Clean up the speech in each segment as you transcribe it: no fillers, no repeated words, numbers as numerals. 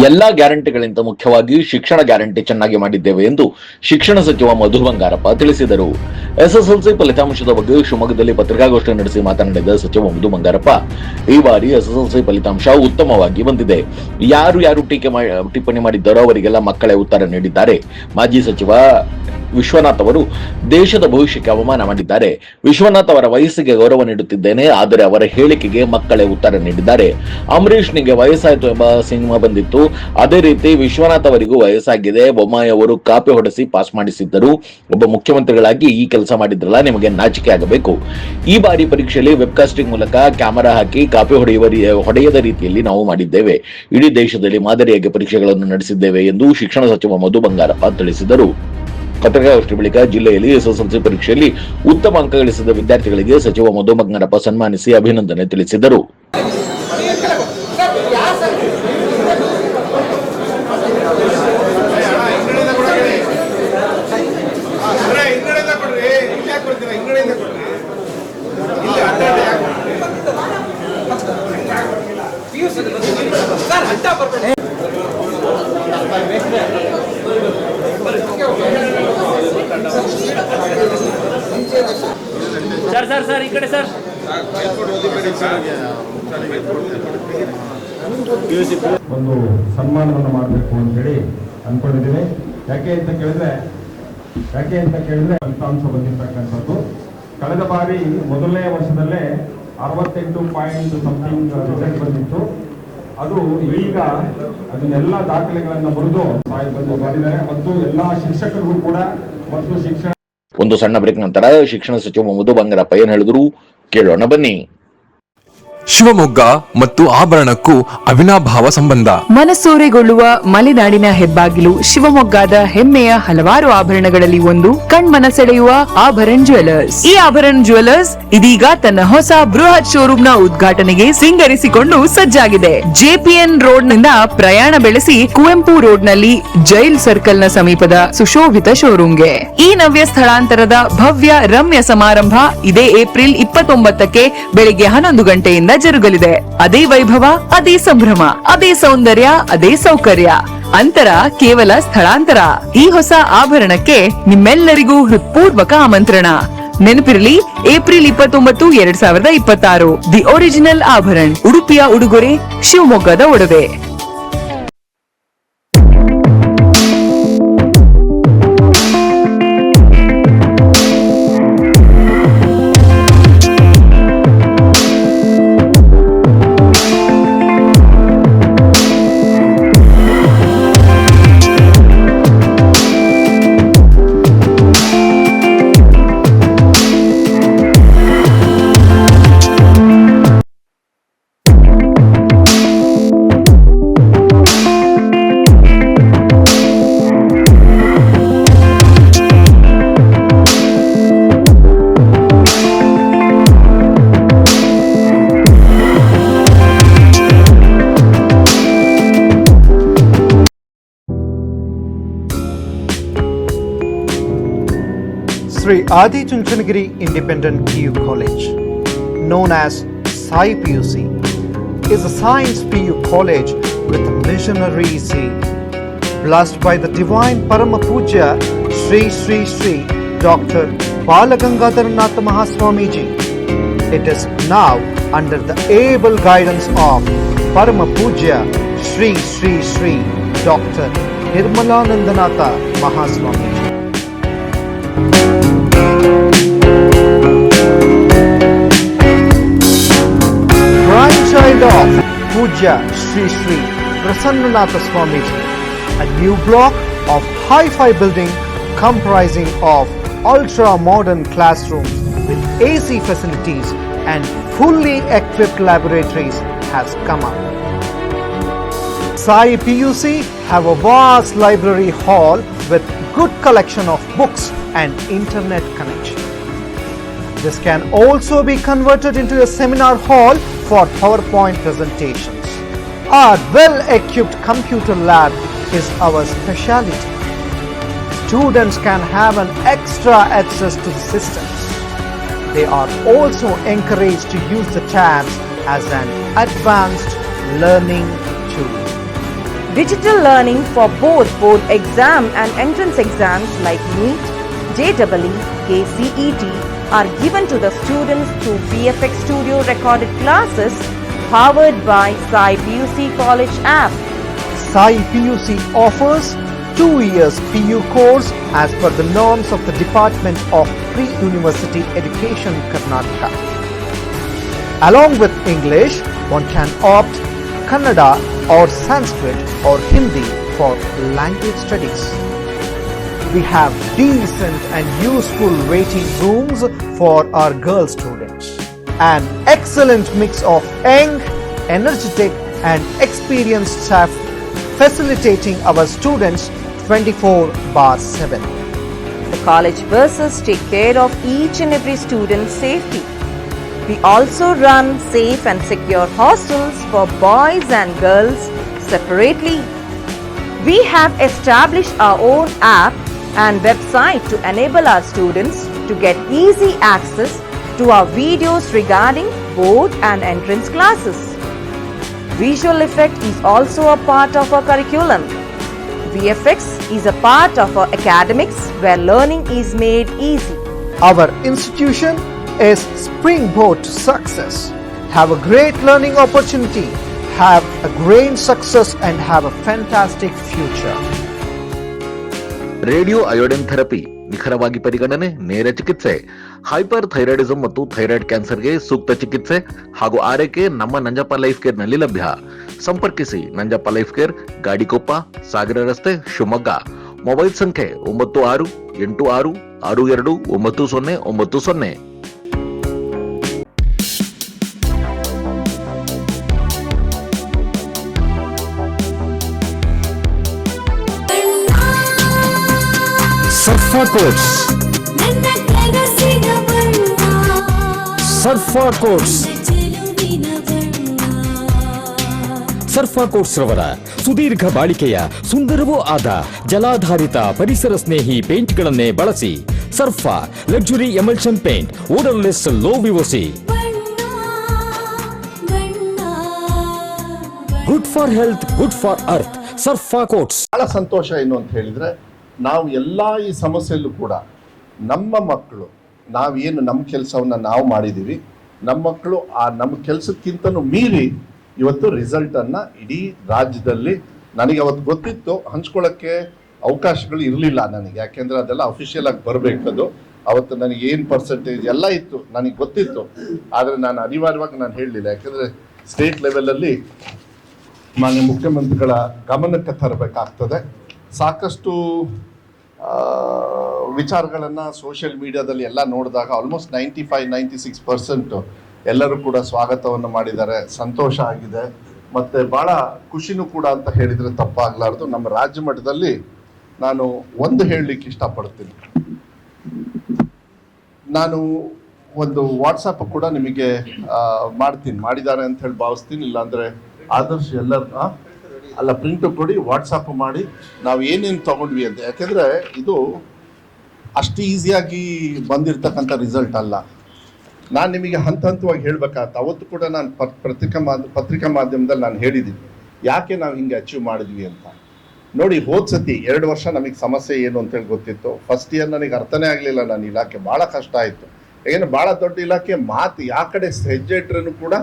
ಎಲ್ಲಾ ಗ್ಯಾರಂಟಿಗಳಿಂದ ಮುಖ್ಯವಾಗಿ ಶಿಕ್ಷಣ ಗ್ಯಾರಂಟಿ ಚೆನ್ನಾಗಿ ಮಾಡಿದ್ದೇವೆ ಎಂದು ಶಿಕ್ಷಣ ಸಚಿವ ಮಧು ಬಂಗಾರಪ್ಪ ತಿಳಿಸಿದರು. ಎಸ್ಎಸ್ಎಲ್ಸಿ ಫಲಿತಾಂಶದ ಬಗ್ಗೆ ಶಿವಮೊಗ್ಗದಲ್ಲಿ ಪತ್ರಿಕಾಗೋಷ್ಠಿ ನಡೆಸಿ ಮಾತನಾಡಿದ ಸಚಿವ ಮಧು ಬಂಗಾರಪ್ಪ, ಈ ಬಾರಿ ಎಸ್ಎಸ್ಎಲ್ಸಿ ಫಲಿತಾಂಶ ಉತ್ತಮವಾಗಿ ಬಂದಿದೆ. ಯಾರು ಟಿಪ್ಪಣಿ ಮಾಡಿದ್ದಾರೋ ಅವರಿಗೆಲ್ಲ ಮಕ್ಕಳೇ ಉತ್ತರ ನೀಡಿದ್ದಾರೆ. ಮಾಜಿ ಸಚಿವ ವಿಶ್ವನಾಥ್ ಅವರು ದೇಶದ ಭವಿಷ್ಯಕ್ಕೆ ಅವಮಾನ ಮಾಡಿದ್ದಾರೆ. ವಿಶ್ವನಾಥ್ ಅವರ ವಯಸ್ಸಿಗೆ ಗೌರವ ನೀಡುತ್ತಿದ್ದೇನೆ, ಆದರೆ ಅವರ ಹೇಳಿಕೆಗೆ ಮಕ್ಕಳೇ ಉತ್ತರ ನೀಡಿದ್ದಾರೆ. ಅಂಬರೀಷ್ನಿಗೆ ವಯಸ್ಸಾಯಿತು ಎಂಬ ಸಿನಿಮಾ ಬಂದಿತ್ತು, ಅದೇ ರೀತಿ ವಿಶ್ವನಾಥ್ ಅವರಿಗೂ ವಯಸ್ಸಾಗಿದೆ. ಬೊಮ್ಮಾಯಿ ಅವರು ಕಾಪಿ ಹೊಡೆಸಿ ಪಾಸ್ ಮಾಡಿಸಿದ್ದರು. ಒಬ್ಬ ಮುಖ್ಯಮಂತ್ರಿಗಳಾಗಿ ಈ ಕೆಲಸ ಮಾಡಿದ್ರಲ್ಲ, ನಿಮಗೆ ನಾಚಿಕೆ ಆಗಬೇಕು. ಈ ಬಾರಿ ಪರೀಕ್ಷೆಯಲ್ಲಿ ವೆಬ್ಕಾಸ್ಟಿಂಗ್ ಮೂಲಕ ಕ್ಯಾಮೆರಾ ಹಾಕಿ ಕಾಪಿ ಹೊಡೆಯದ ರೀತಿಯಲ್ಲಿ ನಾವು ಮಾಡಿದ್ದೇವೆ. ಇಡೀ ದೇಶದಲ್ಲಿ ಮಾದರಿಯಾಗಿ ಪರೀಕ್ಷೆಗಳನ್ನು ನಡೆಸಿದ್ದೇವೆ ಎಂದು ಶಿಕ್ಷಣ ಸಚಿವ ಮಧು ಬಂಗಾರಪ್ಪ ತಿಳಿಸಿದರು. ಪತ್ರಿಕಾಗೋಷ್ಠಿ ಬಳಿಕ ಜಿಲ್ಲೆಯಲ್ಲಿ ಎಸ್ಎಸ್ಎಲ್ಸಿ ಪರೀಕ್ಷೆಯಲ್ಲಿ ಉತ್ತಮ ಅಂಕ ಗಳಿಸಿದ ವಿದ್ಯಾರ್ಥಿಗಳಿಗೆ ಸಚಿವ ಮಧು ಬಂಗಾರಪ್ಪ ಸನ್ಮಾನಿಸಿ ಅಭಿನಂದನೆ ತಿಳಿಸಿದರು. ಸರ್ ಈ ಕಡೆ ಸರ್. ಒಂದು ಸನ್ಮಾನವನ್ನು ಮಾಡಬೇಕು ಅಂತೇಳಿ ಅನ್ಕೊಂಡಿದ್ದೀನಿ. ಯಾಕೆ ಅಂತ ಕೇಳಿದ್ರೆ ಫಲಿತಾಂಶ ಬಂದಿರ್ತಕ್ಕಂಥದ್ದು ಕಳೆದ ಬಾರಿ ಮೊದಲನೇ ವರ್ಷದಲ್ಲೇ 68 ಪಾಯಿಂಟ್ ಸಮಥಿಂಗ್ ರಿಸಲ್ಟ್ ಬಂದಿತ್ತು. ಅದು ಈಗ ಅದನ್ನೆಲ್ಲ ದಾಖಲೆಗಳನ್ನು ಬರೆದು ಮಾಡಿದ್ದಾರೆ ಮತ್ತು ಎಲ್ಲಾ ಶಿಕ್ಷಕರಿಗೂ ಕೂಡ ಮತ್ತು ಶಿಕ್ಷಣ. ಒಂದು ಸಣ್ಣ ಬ್ರೇಕ್ ನಂತರ ಶಿಕ್ಷಣ ಸಚಿವ ಮಧು ಬಂಗಾರಪ್ಪ ಏನ್ ಹೇಳಿದ್ರು ಕೇಳೋಣ ಬನ್ನಿ. ಶಿವಮೊಗ್ಗ ಮತ್ತು ಆಭರಣಕ್ಕೂ ಅವಿನಾಭಾವ ಸಂಬಂಧ. ಮನಸೂರೆಗೊಳ್ಳುವ ಮಲೆನಾಡಿನ ಹೆಬ್ಬಾಗಿಲು ಶಿವಮೊಗ್ಗದ ಹೆಮ್ಮೆಯ ಹಲವಾರು ಆಭರಣಗಳಲ್ಲಿ ಒಂದು ಕಣ್ಮನ ಸೆಳೆಯುವ ಆಭರಣ ಜ್ಯುವೆಲರ್ಸ್. ಈ ಆಭರಣ ಜ್ಯುವೆಲರ್ಸ್ ಇದೀಗ ತನ್ನ ಹೊಸ ಬೃಹತ್ ಶೋರೂಮ್ ನ ಉದ್ಘಾಟನೆಗೆ ಸಿಂಗರಿಸಿಕೊಂಡು ಸಜ್ಜಾಗಿದೆ. ಜೆಪಿಎನ್ ರೋಡ್ ನಿಂದ ಪ್ರಯಾಣ ಬೆಳೆಸಿ ಕುವೆಂಪು ರೋಡ್ ನಲ್ಲಿ ಜೈಲ್ ಸರ್ಕಲ್ ನ ಸಮೀಪದ ಸುಶೋಭಿತ ಶೋರೂಮ್ಗೆ. ಈ ನವ್ಯ ಸ್ಥಳಾಂತರದ ಭವ್ಯ ರಮ್ಯ ಸಮಾರಂಭ ಇದೇ ಏಪ್ರಿಲ್ 29ಕ್ಕೆ ಬೆಳಿಗ್ಗೆ 11 ಗಂಟೆಯಿಂದ ಜರುಗಲಿದೆ. ಅದೇ ವೈಭವ, ಅದೇ ಸಂಭ್ರಮ, ಅದೇ ಸೌಂದರ್ಯ, ಅದೇ ಸೌಕರ್ಯ. ಅಂತರ ಕೇವಲ ಸ್ಥಳಾಂತರ. ಈ ಹೊಸ ಆಭರಣಕ್ಕೆ ನಿಮ್ಮೆಲ್ಲರಿಗೂ ಹೃತ್ಪೂರ್ವಕ ಆಮಂತ್ರಣ. ನೆನಪಿರಲಿ, ಏಪ್ರಿಲ್ 29, 2026 ದಿ ಒರಿಜಿನಲ್ ಆಭರಣ್, ಉಡುಪಿಯ ಉಡುಗೊರೆ, ಶಿವಮೊಗ್ಗದ ಒಡವೆ. Sri Adi Chunchanagiri Independent PU College, known as Sai PUC, is a science PU college with a missionary zeal. Blessed by the divine Parama Puja Sri Sri Sri Dr. Balagangadharanath Mahaswamiji, it is now under the able guidance of Parama Puja Sri Sri Sri Dr. Nirmalanandanatha Mahaswamiji. Grandchild of Puja Sri Sri Prasannanatha Swamiji, a new block of hi-fi building comprising of ultra-modern classrooms with AC facilities and fully equipped laboratories has come up. Sai PUC have a vast library hall with good collection of books and internet connection. This can also be converted into a seminar hall for PowerPoint presentations. Our well-equipped computer lab is our specialty. Students can have an extra access to the systems. They are also encouraged to use the tabs as an advanced learning tool. Digital learning for both board exam and entrance exams like NEET, JEE, KCET are given to the students through VFX Studio recorded classes powered by Sai PUC College app. Sai PUC offers 2 years PU course as per the norms of the Department of Pre-University Education, Karnataka. Along with English, one can opt Kannada or Sanskrit or Hindi for language studies. We have decent and useful waiting rooms for our girl students. An excellent mix of young, energetic and experienced staff facilitating our students 24/7. The college buses take care of each and every student's safety. We also run safe and secure hostels for boys and girls separately. We have established our own app and website to enable our students to get easy access to our videos regarding board and entrance classes. Visual effect is also a part of our curriculum. VFX is a part of our academics where learning is made easy. Our institution is springboard to success. Have a great learning opportunity, have a great success and have a fantastic future. Radio iodine therapy ನಿಖರವಾಗಿ ಪರಿಗಣನೆ, ನೇರ ಚಿಕಿತ್ಸೆ, hyper ಥೈರಾಯ್ಡಿಸಂ ಮತ್ತು thyroid ಕ್ಯಾನ್ಸರ್ಗೆ ಸೂಕ್ತ ಚಿಕಿತ್ಸೆ ಹಾಗೂ ಆರೈಕೆ ನಮ್ಮ ನಂಜಪ್ಪ ಲೈಫ್ ಕೇರ್ ನಲ್ಲಿ ಲಭ್ಯ. ಸಂಪರ್ಕಿಸಿ ನಂಜಪ್ಪ ಲೈಫ್ ಕೇರ್, ಗಾಡಿಕೊಪ್ಪ, ಸಾಗರ ರಸ್ತೆ, ಶಿವಮೊಗ್ಗ. ಮೊಬೈಲ್ ಸಂಖ್ಯೆ 9686629090. ಸರ್ಫಾ ಕೋಟ್ಸ್, ಸರ್ಫಾ ಕೋಟ್ಸ್, ಸರ್ಫಾ ಕೋಟ್ಸ್ ರವರ ಸುದೀರ್ಘ ಬಾಳಿಕೆಯ ಸುಂದರವೂ ಆದ ಜಲಾಧಾರಿತ ಪರಿಸರ ಸ್ನೇಹಿ ಪೇಂಟ್ಗಳನ್ನೇ ಬಳಸಿ. Surfa luxury emulsion paint, odourless, low VOC, good for health, good for earth. Surfa coats. ಬಹಳ ಸಂತೋಷ ಏನು ಅಂತ ಹೇಳಿದ್ರೆ, ನಾವು ಎಲ್ಲ ಈ ಸಮಸ್ಯೆಯಲ್ಲೂ ಕೂಡ ನಮ್ಮ ಮಕ್ಕಳು, ನಾವೇನು ನಮ್ಮ ಕೆಲಸವನ್ನು ನಾವು ಮಾಡಿದ್ದೀವಿ, ನಮ್ಮ ಮಕ್ಕಳು ಆ ನಮ್ಮ ಕೆಲಸಕ್ಕಿಂತನೂ ಮೀರಿ ಇವತ್ತು ರಿಸಲ್ಟನ್ನು ಇಡೀ ರಾಜ್ಯದಲ್ಲಿ, ನನಗೆ ಅವತ್ತು ಗೊತ್ತಿತ್ತು ಹಂಚ್ಕೊಳ್ಳೋಕ್ಕೆ ಅವಕಾಶಗಳು ಇರಲಿಲ್ಲ ನನಗೆ, ಯಾಕೆಂದರೆ ಅದೆಲ್ಲ ಅಫಿಷಿಯಲ್ ಆಗಿ ಬರಬೇಕದು. ಅವತ್ತು ನನಗೆ ಏನು ಪರ್ಸೆಂಟೇಜ್ ಎಲ್ಲ ಇತ್ತು ನನಗೆ ಗೊತ್ತಿತ್ತು, ಆದರೆ ನಾನು ಅನಿವಾರ್ಯವಾಗಿ ನಾನು ಹೇಳಲಿಲ್ಲ. ಯಾಕೆಂದರೆ ಸ್ಟೇಟ್ ಲೆವೆಲಲ್ಲಿ ಮಾನ್ಯ ಮುಖ್ಯಮಂತ್ರಿಗಳ ಗಮನಕ್ಕೆ ತರಬೇಕಾಗ್ತದೆ. ಸಾಕಷ್ಟು ವಿಚಾರಗಳನ್ನು ಸೋಷಿಯಲ್ ಮೀಡಿಯಾದಲ್ಲಿ ಎಲ್ಲ ನೋಡಿದಾಗ ಆಲ್ಮೋಸ್ಟ್ 95-96% ಎಲ್ಲರೂ ಕೂಡ ಸ್ವಾಗತವನ್ನು ಮಾಡಿದ್ದಾರೆ. ಸಂತೋಷ ಆಗಿದೆ ಮತ್ತು ಭಾಳ ಖುಷಿನೂ ಕೂಡ ಅಂತ ಹೇಳಿದರೆ ತಪ್ಪಾಗಲಾರ್ದು. ನಮ್ಮ ರಾಜ್ಯ ಮಟ್ಟದಲ್ಲಿ ನಾನು ಒಂದು ಹೇಳಲಿಕ್ಕೆ ಇಷ್ಟಪಡ್ತೀನಿ. ನಾನು ಒಂದು ವಾಟ್ಸಪ್ ಕೂಡ ನಿಮಗೆ ಮಾಡಿದ್ದಾರೆ ಅಂತ ಹೇಳಿ ಭಾವಿಸ್ತೀನಿ. ಇಲ್ಲಾಂದರೆ ಆದರ್ಶ್ ಎಲ್ಲರ ಅಲ್ಲ ಪ್ರಿಂಟು ಕೊಡಿ, ವಾಟ್ಸಪ್ ಮಾಡಿ ನಾವು ಏನೇನು ತೊಗೊಂಡ್ವಿ ಅಂತ. ಯಾಕೆಂದರೆ ಇದು ಅಷ್ಟು ಈಸಿಯಾಗಿ ಬಂದಿರತಕ್ಕಂಥ ರಿಸಲ್ಟ್ ಅಲ್ಲ. ನಾನು ನಿಮಗೆ ಹಂತ ಹಂತವಾಗಿ ಹೇಳಬೇಕಾಗತ್ತೆ. ಅವತ್ತು ಕೂಡ ನಾನು ಪತ್ರಿಕಾ ಮಾಧ್ಯಮದಲ್ಲಿ ನಾನು ಹೇಳಿದ್ದೀನಿ ಯಾಕೆ ನಾವು ಹಿಂಗೆ ಅಚೀವ್ ಮಾಡಿದ್ವಿ ಅಂತ. ನೋಡಿ, ಹೋದ ಸತಿ 2 ವರ್ಷ ನಮಗೆ ಸಮಸ್ಯೆ ಏನು ಅಂತೇಳಿ ಗೊತ್ತಿತ್ತು. ಫಸ್ಟ್ ಇಯರ್ ನನಗೆ ಅರ್ಥನೇ ಆಗಲಿಲ್ಲ. ನನ್ನ ಇಲಾಖೆ ಭಾಳ ಕಷ್ಟ ಆಯಿತು. ಏನು ಭಾಳ ದೊಡ್ಡ ಇಲಾಖೆ, ಮಾತು ಯಾವ ಕಡೆ ಹೆಜ್ಜೆ ಇಟ್ಟರೂ ಕೂಡ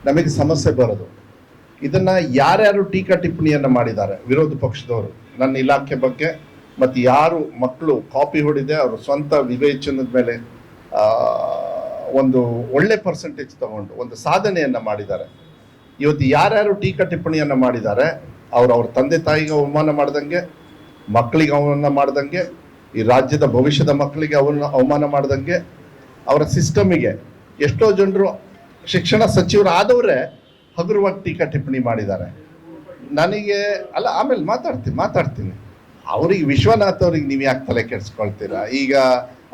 ನಮಗೆ ಸಮಸ್ಯೆ ಬರೋದು. ಇದನ್ನು ಯಾರ್ಯಾರು ಟೀಕಾ ಟಿಪ್ಪಣಿಯನ್ನು ಮಾಡಿದ್ದಾರೆ ವಿರೋಧ ಪಕ್ಷದವರು ನನ್ನ ಇಲಾಖೆ ಬಗ್ಗೆ, ಮತ್ತು ಯಾರು ಮಕ್ಕಳು ಕಾಪಿ ಹೊಡಿದೆ ಅವರು ಸ್ವಂತ ವಿವೇಚನದ ಮೇಲೆ ಒಂದು ಒಳ್ಳೆ ಪರ್ಸೆಂಟೇಜ್ ತಗೊಂಡು ಒಂದು ಸಾಧನೆಯನ್ನು ಮಾಡಿದ್ದಾರೆ. ಇವತ್ತು ಯಾರ್ಯಾರು ಟೀಕಾ ಟಿಪ್ಪಣಿಯನ್ನು ಮಾಡಿದ್ದಾರೆ ಅವ್ರ ತಂದೆ ತಾಯಿಗೆ ಅವಮಾನ ಮಾಡ್ದಂಗೆ, ಮಕ್ಕಳಿಗೆ ಅವಮಾನ ಮಾಡ್ದಂಗೆ, ಈ ರಾಜ್ಯದ ಭವಿಷ್ಯದ ಮಕ್ಕಳಿಗೆ ಅವಮಾನ ಮಾಡ್ದಂಗೆ, ಅವರ ಸಿಸ್ಟಮಿಗೆ ಎಷ್ಟೋ ಜನರು ಶಿಕ್ಷಣ ಸಚಿವರು ಆದವರೇ ಹಗುರವಾಗಿ ಟೀಕಾ ಟಿಪ್ಪಣಿ ಮಾಡಿದ್ದಾರೆ. ನನಗೆ ಅಲ್ಲ, ಆಮೇಲೆ ಮಾತಾಡ್ತೀನಿ. ಅವ್ರಿಗೆ ವಿಶ್ವನಾಥ್ ಅವ್ರಿಗೆ ನೀವು ಯಾಕೆ ತಲೆ ಕೆಡಿಸ್ಕೊಳ್ತೀರಾ? ಈಗ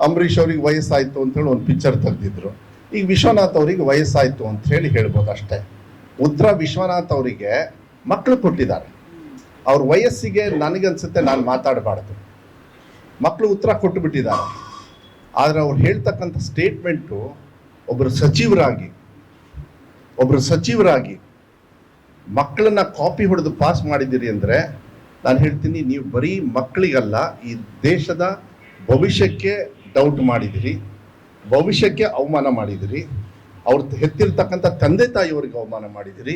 ಅಂಬರೀಷ್ ಅವ್ರಿಗೆ ವಯಸ್ಸಾಯಿತು ಅಂತೇಳಿ ಒಂದು ಪಿಕ್ಚರ್ ತೆಗೆದಿದ್ರು. ಈಗ ವಿಶ್ವನಾಥ್ ಅವ್ರಿಗೆ ವಯಸ್ಸಾಯಿತು ಅಂತ ಹೇಳಿ ಹೇಳ್ಬೋದು ಅಷ್ಟೇ. ಉತ್ತರ ವಿಶ್ವನಾಥ್ ಅವರಿಗೆ ಮಕ್ಕಳು ಕೊಟ್ಟಿದ್ದಾರೆ. ಅವ್ರ ವಯಸ್ಸಿಗೆ ನನಗನ್ಸುತ್ತೆ ನಾನು ಮಾತಾಡಬಾರ್ದು. ಮಕ್ಕಳು ಉತ್ತರ ಕೊಟ್ಟು ಬಿಟ್ಟಿದ್ದಾರೆ. ಆದರೆ ಅವ್ರು ಹೇಳ್ತಕ್ಕಂಥ ಸ್ಟೇಟ್ಮೆಂಟು ಒಬ್ಬರು ಸಚಿವರಾಗಿ ಮಕ್ಕಳನ್ನ ಕಾಪಿ ಹೊಡೆದು ಪಾಸ್ ಮಾಡಿದ್ದೀರಿ ಅಂದರೆ ನಾನು ಹೇಳ್ತೀನಿ, ನೀವು ಬರೀ ಮಕ್ಕಳಿಗಲ್ಲ, ಈ ದೇಶದ ಭವಿಷ್ಯಕ್ಕೆ ಡೌಟ್ ಮಾಡಿದಿರಿ, ಭವಿಷ್ಯಕ್ಕೆ ಅವಮಾನ ಮಾಡಿದಿರಿ, ಅವ್ರು ಹೆತ್ತಿರ್ತಕ್ಕಂಥ ತಂದೆ ತಾಯಿಯವ್ರಿಗೆ ಅವಮಾನ ಮಾಡಿದಿರಿ,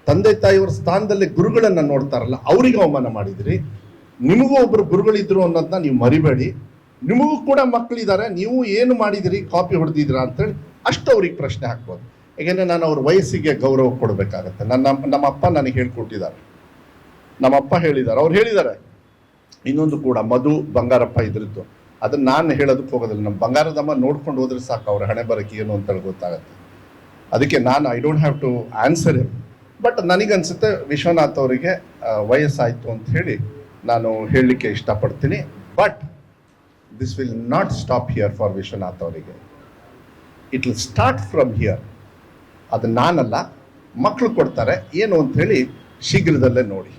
ತಂದೆ ತಾಯಿಯವ್ರ ಸ್ಥಾನದಲ್ಲಿ ಗುರುಗಳನ್ನು ನೋಡ್ತಾರಲ್ಲ ಅವರಿಗೆ ಅವಮಾನ ಮಾಡಿದಿರಿ. ನಿಮಗೂ ಒಬ್ಬರು ಗುರುಗಳಿದ್ರು ಅನ್ನೋದನ್ನ ನೀವು ಮರಿಬೇಡಿ. ನಿಮಗೂ ಕೂಡ ಮಕ್ಕಳಿದ್ದಾರೆ, ನೀವು ಏನು ಮಾಡಿದಿರಿ, ಕಾಪಿ ಹೊಡೆದಿದ್ದೀರಾ ಅಂತೇಳಿ ಅಷ್ಟು ಅವ್ರಿಗೆ ಪ್ರಶ್ನೆ ಹಾಕ್ಬೋದು. ಯಾಕೆಂದರೆ ನಾನು ಅವ್ರ ವಯಸ್ಸಿಗೆ ಗೌರವ ಕೊಡಬೇಕಾಗತ್ತೆ. ನಮ್ಮ ಅಪ್ಪ ನನಗೆ ಹೇಳ್ಕೊಟ್ಟಿದ್ದಾರೆ, ನಮ್ಮಪ್ಪ ಹೇಳಿದ್ದಾರೆ, ಅವ್ರು ಹೇಳಿದ್ದಾರೆ. ಇನ್ನೊಂದು ಕೂಡ ಮಧು ಬಂಗಾರಪ್ಪ ಇದ್ರದ್ದು, ಅದನ್ನು ನಾನು ಹೇಳೋದಕ್ಕೆ ಹೋಗೋದಿಲ್ಲ. ನಮ್ಮ ಬಂಗಾರದಮ್ಮ ನೋಡ್ಕೊಂಡು ಹೋದ್ರೆ ಸಾಕು ಅವ್ರ ಹಣೆ ಬರಕ್ಕೆ ಏನು ಅಂತೇಳಿ ಗೊತ್ತಾಗುತ್ತೆ. ಅದಕ್ಕೆ ನಾನು I don't have to answer him. But ನನಗನ್ಸುತ್ತೆ ವಿಶ್ವನಾಥ್ ಅವರಿಗೆ ವಯಸ್ಸಾಯಿತು ಅಂತ ಹೇಳಿ ನಾನು ಹೇಳಲಿಕ್ಕೆ ಇಷ್ಟಪಡ್ತೀನಿ. But this will not stop here for Vishwanath ಅವರಿಗೆ. It will start from here. ಅದು ನಾನಲ್ಲ, ಮಕ್ಕಳು ಕೊಡ್ತಾರೆ ಏನು ಅಂಥೇಳಿ ಶೀಘ್ರದಲ್ಲೇ ನೋಡಿ.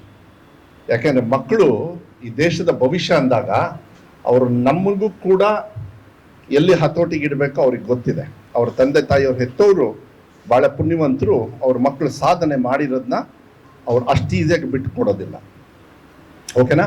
ಯಾಕೆಂದರೆ ಮಕ್ಕಳು ಈ ದೇಶದ ಭವಿಷ್ಯ ಅಂದಾಗ ಅವರು ನಮಗೂ ಕೂಡ ಎಲ್ಲಿ ಹತೋಟಿಗಿಡಬೇಕೋ ಅವ್ರಿಗೆ ಗೊತ್ತಿದೆ. ಅವ್ರ ತಂದೆ ತಾಯಿಯವ್ರು ಹೆತ್ತವರು ಭಾಳ ಪುಣ್ಯವಂತರು. ಅವ್ರ ಮಕ್ಕಳು ಸಾಧನೆ ಮಾಡಿರೋದನ್ನ ಅವ್ರು ಅಷ್ಟು ಈಸಿಯಾಗಿ ಬಿಟ್ಟು ಕೊಡೋದಿಲ್ಲ. ಓಕೆನಾ?